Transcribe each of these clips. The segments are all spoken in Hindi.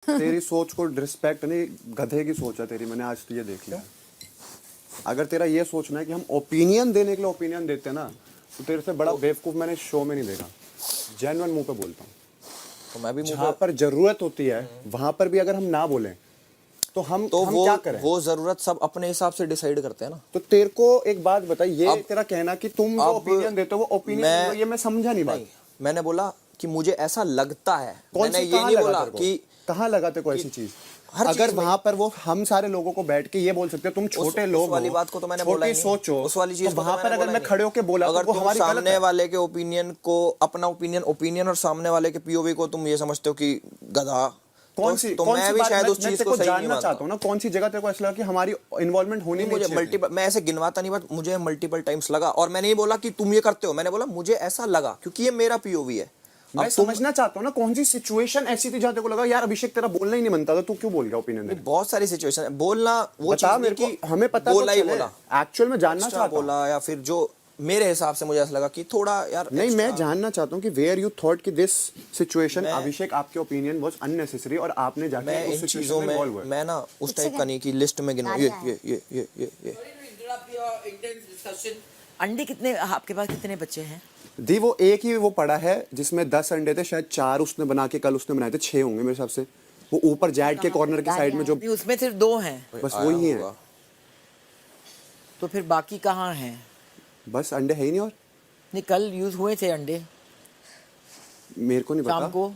तेरी सोच को रिस्पेक्ट नहीं, गधे की सोच है तेरी, मैंने आज तो ये देख लिया। अगर तेरा ये सोचना है कि हम ओपिनियन देने के लिए ओपिनियन देते हैं ना, तो तेरे से बड़ा बेवकूफ मैंने शो में नहीं देखा। जेन्युइन मुंह पे बोलता हूँ। तो मैं भी जहाँ पर जरूरत होती है वहां पर भी अगर हम ना बोलें तो हम क्या करें? वो जरूरत सब अपने हिसाब से डिसाइड करते हैं ना। तो तेरे को एक बात बता, ये तेरा कहना कि तुम जो ओपिनियन देते हो वो ओपिनियन, ये मैं समझा नहीं बात। मैंने बोला कि मुझे ऐसा लगता है। कौन मैंने सी ये नहीं बोला कि कहाँ लगा तेरे को ऐसी चीज। अगर वहां पर वो हम सारे लोगों को बैठ के ये बोल सकते हो तुम छोटे लोग हो, वाली बात को तो मैंने बोला ही नहीं। सोचो उस वाली चीज तो वहां पर अगर मैं खड़े होके बोला अगर तो वो हमारी गलत सामने है। वाले के ओपिनियन को अपना ओपिनियन और सामने वाले के पीओवी को तुम ये समझते हो कि गधा, कौन सी तो मैं भी शायद उस चीज को सही नहीं जानना चाहता हूँ ना, कौन सी जगह तेरे को ऐसा लगा कि हमारी इन्वॉल्वमेंट होनी मुझे मल्टीपल, मैं ऐसे गिनवाता नहीं, बात मुझे मल्टीपल टाइम्स लगा। और मैंने ये बोला कि तुम ये करते हो, मैंने बोला मुझे ऐसा लगा क्योंकि ये मेरा पीओवी है। मैं समझना चाहता हूँ ना कौन सी सिचुएशन ऐसी थी जहाँ तेरे को लगा यार अभिषेक तेरा बोलना ही नहीं बनता था, तू क्यों बोल गया ओपिनियन देने? बहुत सारी सिचुएशन है, बोलना वो बता मेरे को, हमें पता बोला ही चले। बोला एक्चुअल में जानना चाहता हूँ। बोला या फिर जो मेरे हिसाब से मुझे ऐसा लगा कि थोड़ा यार नहीं, मैं जानना चाहता हूँ कि वेयर यू थॉट कि दिस सिचुएशन अभिषेक आपके ओपिनियन वाज अननेसेसरी और आपने जाके उस सिचुएशन में इन्वॉल्व हुए। मैं ना उस टाइप का नहीं कि लिस्ट में गिनूं ये। अंडे कितने आपके पास, कितने बच्चे हैं? दी वो एक ही वो पड़ा है जिसमें 10 अंडे थे, शायद 4 उसने बना के कल उसने बनाए थे, 6 होंगे मेरे हिसाब से। वो ऊपर जेड के कॉर्नर के साइड में जो, उसमें सिर्फ 2 हैं, बस वही है। तो फिर बाकी कहाँ हैं? बस अंडे है ही नहीं। और नहीं, कल यूज हुए थे अंडे, मेरे को नहीं पता। शाम को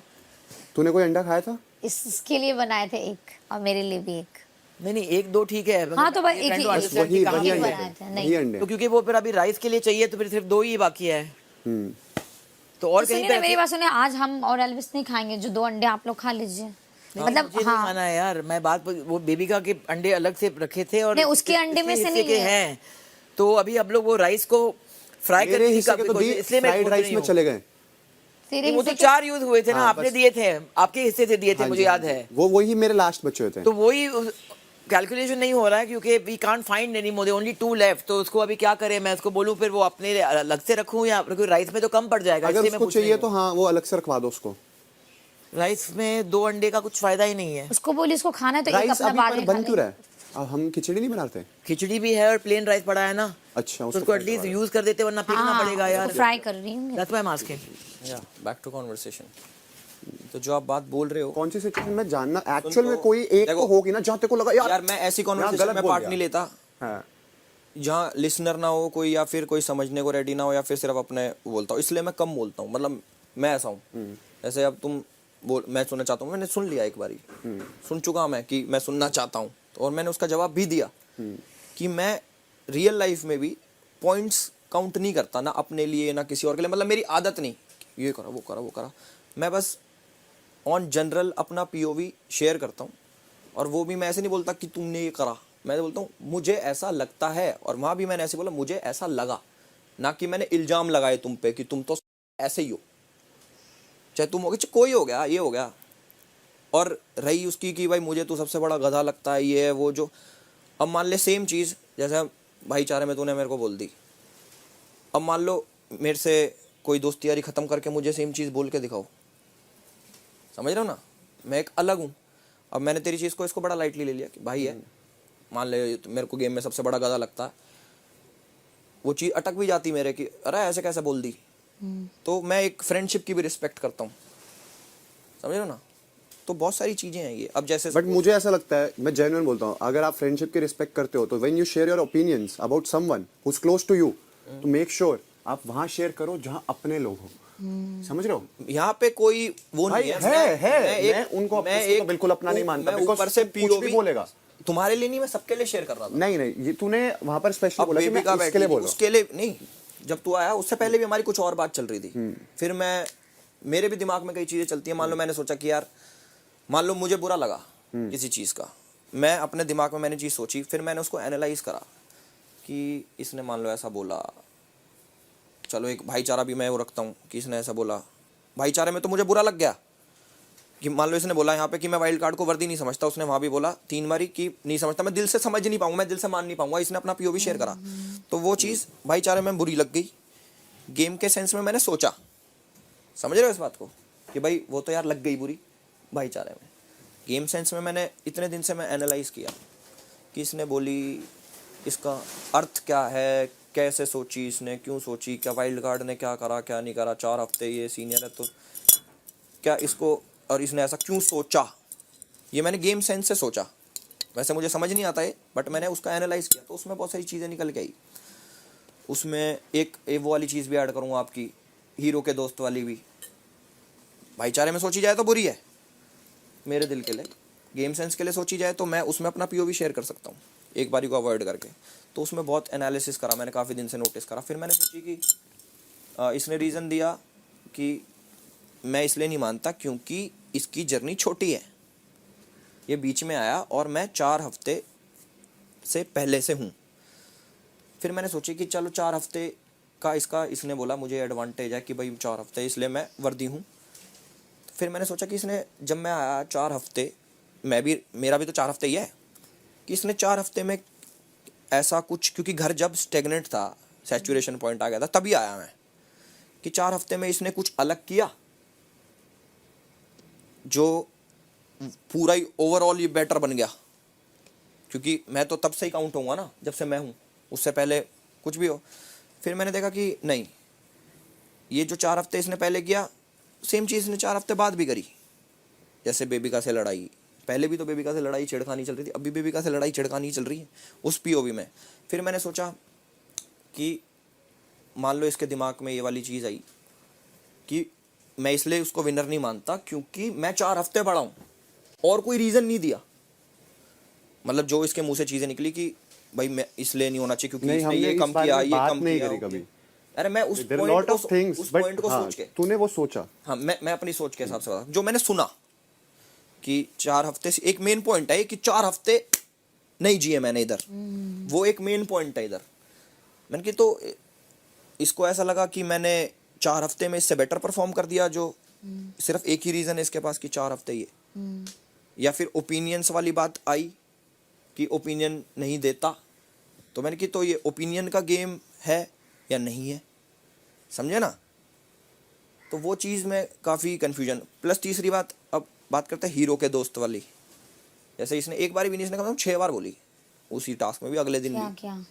तूने कोई अंडा खाया था? इसके लिए बनाए थे एक और मेरे लिए भी एक। नहीं 1-2 ठीक है। हाँ तो बस एक ही वही अंडे। तो क्योंकि वो फिर अभी राइस के लिए चाहिए तो फिर सिर्फ 2 ही बाकी है। तो और कहीं पे मेरी बात सुनिए, आज हम और एल्विस नहीं खाएंगे, जो 2 अंडे आप लोग खा लीजिए। मतलब मुझे नहीं खाना है यार, मैं बात वो बेबिका के अंडे अलग से रखे थे और नहीं, उसके अंडे में से नहीं है। तो अभी आप लोग वो राइस को फ्राई करके इसलिए फ्राइड राइस में चले गए। वो तो 4 यूज हुए थे ना, आपने दिए थे, आपके हिस्से से दिए थे, मुझे याद है। वो वही मेरे लास्ट बचे थे। तो वही कैलकुलेशन नहीं हो रहा है क्योंकि we can't find any more, only 2 left. तो उसको अभी क्या करें? मैं उसको बोलूं फिर वो अपने अलग से रखूं या राइस में तो कम पड़ जाएगा। अगर उसको चाहिए तो हाँ वो अलग से रखवा दो उसको। राइस में 2 अंडे का कुछ फायदा ही नहीं है। उसको बोली उसको खाना है तो एक अपना बाद में बन क्यों रहा है? अब हम खिचड़ी नहीं बनाते? खिचड़ी भी है और प्लेन राइस पड़ा है ना। अच्छा, तो उसको एटलीस्ट यूज कर देते वरना फेंकना पड़ेगा यार। फ्राई कर रही हूं। That's why I am asking. या बैक टू कन्वर्सेशन। तो जो आप बात बोल रहे हो, कौन सी सिचुएशन में जानना एक्चुअल में कोई एक तो होगी ना जहाँ तेरे को लगा यार मैं ऐसी कन्वर्सेशन में पार्ट नहीं लेता जहाँ लिसनर ना हो कोई, या फिर कोई समझने को रेडी ना हो, या फिर सिर्फ अपने बोलता हूँ, इसलिए मैं कम बोलता हूँ। मतलब मैं ऐसा हूँ, जैसे अब तुम मैं सुनना चाहता हूँ, मैंने सुन लिया एक बारी, सुन चुका मैं कि मैं सुनना चाहता हूँ, और मैंने उसका जवाब भी दिया कि मैं रियल लाइफ में भी पॉइंट्स काउंट नहीं करता, ना अपने लिए ना किसी और के लिए। मतलब मेरी आदत नहीं ये करा वो करा वो करा, मैं बस ऑन जनरल अपना पीओवी शेयर करता हूँ। और वो भी मैं ऐसे नहीं बोलता कि तुमने ये करा, मैं बोलता हूँ मुझे ऐसा लगता है। और वहाँ भी मैंने ऐसे बोला मुझे ऐसा लगा, ना कि मैंने इल्ज़ाम लगाए तुम पे कि तुम तो ऐसे ही हो, चाहे तुम हो गए, कोई हो गया, ये हो गया। और रही उसकी कि भाई मुझे तो सबसे बड़ा गधा लगता है, ये है वो जो। अब मान ले सेम चीज़ जैसे भाईचारे में तूने मेरे को बोल दी, अब मान लो मेरे से कोई दोस्ती यारी ख़त्म करके मुझे सेम चीज़ बोल के दिखाओ, समझ रहे हो ना, मैं एक अलग हूँ। अब मैंने तेरी चीज़ को इसको बड़ा लाइटली ले लिया कि भाई है, मान ले मेरे को गेम में सबसे बड़ा गधा लगता है, वो चीज़ अटक भी जाती मेरे कि अरे ऐसे कैसे बोल दी। तो मैं एक फ्रेंडशिप की भी रिस्पेक्ट करता हूँ, समझ रहे हो ना। तो बहुत सारी चीज़ें हैं ये। अब जैसे बट मुझे ऐसा लगता है, मैं जेन्युइन बोलता हूँ, अगर आप फ्रेंडशिप की रिस्पेक्ट करते हो तो when you share your opinions about someone who is close to you, तो मेक श्योर आप वहाँ शेयर करो जहाँ अपने लोग हो। समझ रहे हो? यहाँ पे कोई वो नहीं है। मैं उनको बिल्कुल अपना नहीं मानता, ऊपर से कुछ भी बोलेगा तुम्हारे लिए नहीं, मैं सबके लिए शेयर कर रहा था। नहीं ये तूने वहाँ पर स्पेशली बोला कि मैं उसके लिए बोला, उसके लिए नहीं। जब तू आया उससे पहले भी हमारी कुछ और बात चल रही थी, फिर मेरे भी दिमाग में कई चीजें चलती हैं। मान लो मैंने सोचा कि यार, मान लो मुझे बुरा लगा किसी चीज का, मैं अपने दिमाग में मैंने चीज सोची, फिर मैंने उसको एनालाइज करा कि इसने मान लो ऐसा बोला, चलो एक भाईचारा भी मैं वो रखता हूँ कि इसने ऐसा बोला, भाईचारे में तो मुझे बुरा लग गया कि मान लो इसने बोला यहाँ पे कि मैं वाइल्ड कार्ड को वर्दी नहीं समझता, उसने वहाँ भी बोला 3 बारी कि नहीं समझता, मैं दिल से समझ नहीं पाऊंगा, मैं दिल से मान नहीं पाऊंगा, इसने अपना पीओवी शेयर करा, तो वो चीज़ भाईचारे में बुरी लग गई। गेम के सेंस में मैंने सोचा, समझ रहे हो इस बात को, कि भाई वो तो यार लग गई बुरी भाईचारे में, गेम सेंस में मैंने इतने दिन से मैं एनालाइज किया कि इसने बोली, इसका अर्थ क्या है, कैसे सोची इसने, क्यों सोची, क्या वाइल्ड कार्ड ने क्या करा क्या नहीं करा, 4 हफ्ते ये सीनियर है तो क्या इसको, और इसने ऐसा क्यों सोचा, ये मैंने गेम सेंस से सोचा। वैसे मुझे समझ नहीं आता है बट मैंने उसका एनालाइज किया तो उसमें बहुत सारी चीज़ें निकल के आई। उसमें एक वो वाली चीज़ भी ऐड करूँगा आपकी, हीरो के दोस्त वाली भी। भाईचारे में सोची जाए तो बुरी है मेरे दिल के लिए, गेम सेंस के लिए सोची जाए तो मैं उसमें अपना पीओवी शेयर कर सकता हूँ एक बारी को अवॉइड करके। तो उसमें बहुत एनालिसिस करा मैंने, काफ़ी दिन से नोटिस करा। फिर मैंने सोची कि इसने रीज़न दिया कि मैं इसलिए नहीं मानता क्योंकि इसकी जर्नी छोटी है, ये बीच में आया और मैं 4 हफ्ते से पहले से हूँ। फिर मैंने सोची कि चलो 4 हफ्ते का इसका, इसने बोला मुझे एडवांटेज है कि भाई 4 हफ्ते इसलिए मैं वर्दी हूँ। फिर मैंने सोचा कि इसने, जब मैं आया 4 हफ्ते, मेरा भी तो 4 हफ्ते ही है, कि इसने 4 हफ्ते में ऐसा कुछ, क्योंकि घर जब स्टेगनेंट था, सैचुरेशन पॉइंट आ गया था, तभी आया मैं, कि 4 हफ्ते में इसने कुछ अलग किया जो पूरा ही ओवरऑल ये बेटर बन गया। क्योंकि मैं तो तब से ही काउंट होऊंगा ना जब से मैं हूँ, उससे पहले कुछ भी हो। फिर मैंने देखा कि नहीं, ये जो 4 हफ्ते इसने पहले किया, सेम चीज़ ने 4 हफ्ते बाद भी करी। जैसे बेबिका से लड़ाई, पहले भी तो बेबिका से लड़ाई छिड़खानी चल रही थी, अभी बेबिका से लड़ाई छिड़खानी चल रही है उस पीओवी में। फिर मैंने सोचा कि मान लो इसके दिमाग में ये वाली चीज़ आई कि मैं इसलिए उसको विनर नहीं मानता क्योंकि मैं 4 हफ्ते बड़ा हूँ, और कोई रीज़न नहीं दिया। मतलब जो इसके मुंह से चीज़ें निकली कि भाई मैं इसलिए नहीं होना चाहिए क्योंकि नहीं, इसने हमने ये इस कम बारे किया, में ये बात कम नहीं किया। करी कभी। अरे मैं उस There are lot of things, but point को हाँ, सोच के, तूने वो सोचा। हाँ, मैं अपनी सोच के हिसाब से बता, जो मैंने सुना कि 4 हफ्ते से एक मेन पॉइंट है कि 4 हफ्ते नहीं जिए मैंने इधर, वो एक मेन पॉइंट है इधर। मैंने कि तो इसको ऐसा लगा कि मैंने 4 हफ्ते में इससे बेटर परफॉर्म कर दिया, जो सिर्फ एक ही रीज़न है इसके पास कि 4 हफ्ते ये, या फिर ओपिनियंस वाली बात आई कि ओपिनियन नहीं देता। तो मैंने कि तो ये ओपिनियन का गेम है या नहीं है, समझे ना। तो वो चीज़ में काफ़ी कन्फ्यूजन। प्लस तीसरी बात, अब बात करते हैं हीरो के दोस्त वाली। जैसे इसने एक बार भी नहीं, इसने कम से कम 6 बार बोली उसी टास्क में भी, अगले दिन क्या भी, क्या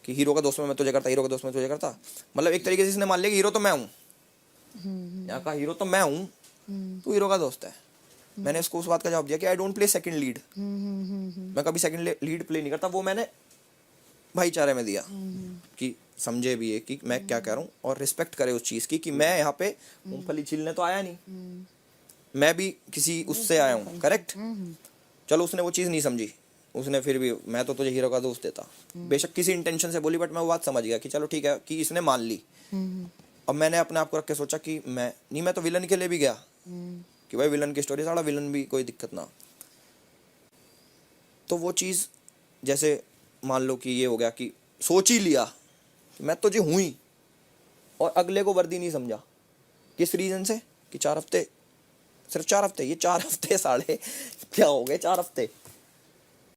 कि हीरो का दोस्त में मैं तुझे करता, हीरो का दोस्त में तुझे करता। मतलब एक तरीके से इसने मान लिया कि हीरो तो मैं हूँ, यहाँ का हीरो तो मैं हूँ, तू हीरो का दोस्त है। मैंने इसको उस बात का जवाब दिया कि I don't play second lead, मैं कभी सेकंड लीड प्ले नहीं करता। वो मैंने भाईचारे में दिया कि समझे भी है कि मैं क्या कह रहा हूँ और रिस्पेक्ट करे उस चीज़ की, कि मैं यहाँ पे मूंगफली छीलने तो आया नहीं, मैं भी किसी उससे आया हूँ, करेक्ट। चलो उसने वो चीज़ नहीं समझी, उसने फिर भी, मैं तो तुझे हीरो का दोस्त देता, बेशक किसी इंटेंशन से बोली, बट मैं वो बात समझ गया कि चलो ठीक है, कि इसने मान ली। अब मैंने अपने आप को रख के सोचा कि मैं तो विलन के लिए भी गया कि भाई विलन की स्टोरी, सारा विलन भी कोई दिक्कत ना। तो वो चीज़, जैसे मान लो कि ये हो गया कि सोच ही लिया कि मैं तो जी हूँ ही, और अगले को वर्दी नहीं समझा। किस रीज़न से कि 4 हफ्ते, सिर्फ 4 हफ्ते, ये 4 हफ्ते साढ़े क्या हो गए 4 हफ्ते,